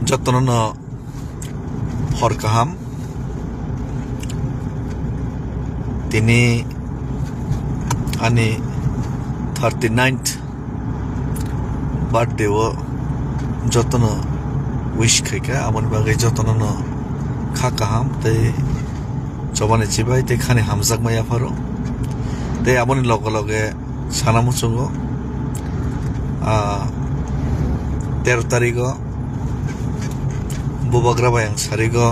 যতন হর কাহাম তিনি ani 39th birthday o jotono wish khaika amon bagai jotono kha kaham te chobane chibai te khane hamjak maya pharo te amoni loge loge sanamu chungo 13 tarigo bubagra bayang sarigo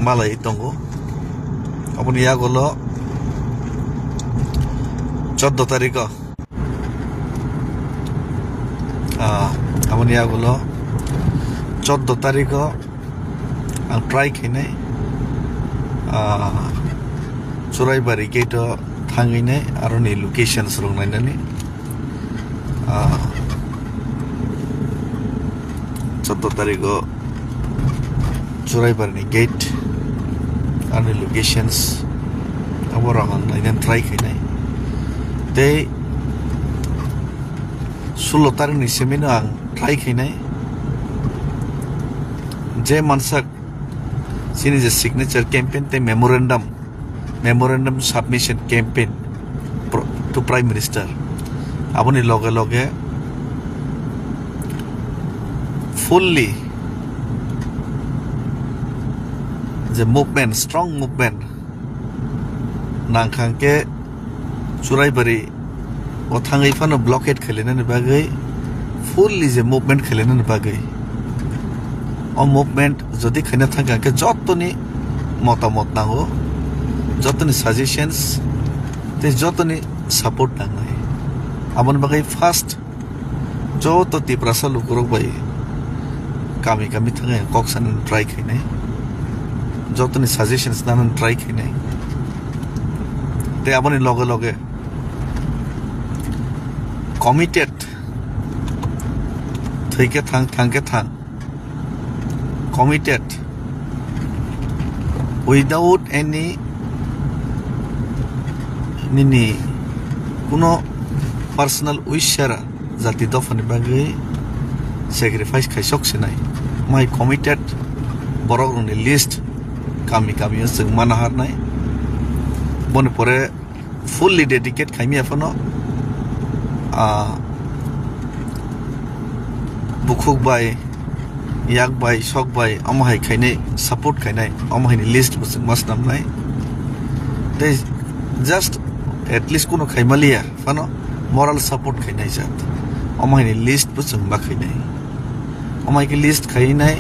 malai tongo amoni yagolo 14 তারিখ amoni agulo 14 তারিখ ang try khinai Churaibari gate thanginai aro ni location rong nainani 14 তারিখ Churaibari ni gate aro ni locations aborang nainan try khinai te 16 tarik ni semino ang try khinai je mansak sini je signature campaign te memorandum submission campaign to prime minister aboni loge loge fully the movement strong movement nangkhangke Churaibari o thangai phano blockade khalinani bagai fully je movement khalinani bagai o movement jodi khaina thanga ke jotoni motamot nango jotoni suggestions te jotoni support nangai amon bagai first joto tiprasa lukurok bai kami thanga koksan try khainai jotoni suggestions nanan try khainai te amoni loge loge committed thike thang committed without any nini kuno personal wish shara jati dofani bagai sacrifice khaisok sinai mai committed borok ni list kami jeng mana harnai bone pore fully dedicate khaimi afono bukhuk bai yak bai sok bai amahai khainai support khainai amahai ni list mas namnai they just at least kuno khaimalia fano moral support khainai jat amahai ni list busung ba khainai amahai ki list khainai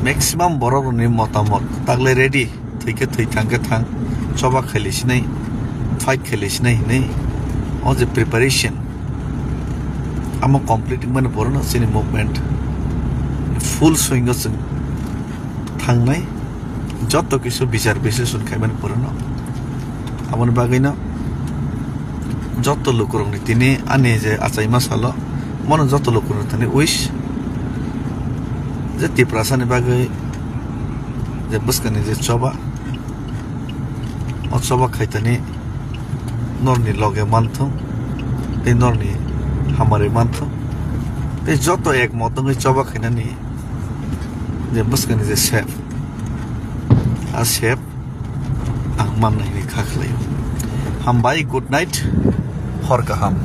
maximum borok ni motamot tagle ready thike thang choba khalisinai fight khalisinai nei on the preparation amo completing man porno sini movement full swing osung thangnai joto kisu bichar বিশ্লেষণ khaiman porno amon bagaina joto lokorong ni tini ane je achai masalo mono joto lokorong tani wish je tiprasani bagai je buskani je choba o choba khaitani norni loge manthum te norni hamare manthum te joto ek motongi choba khainani je buskani je chef a chef ang mamnai ni khakhlayo hambai good night hor kaham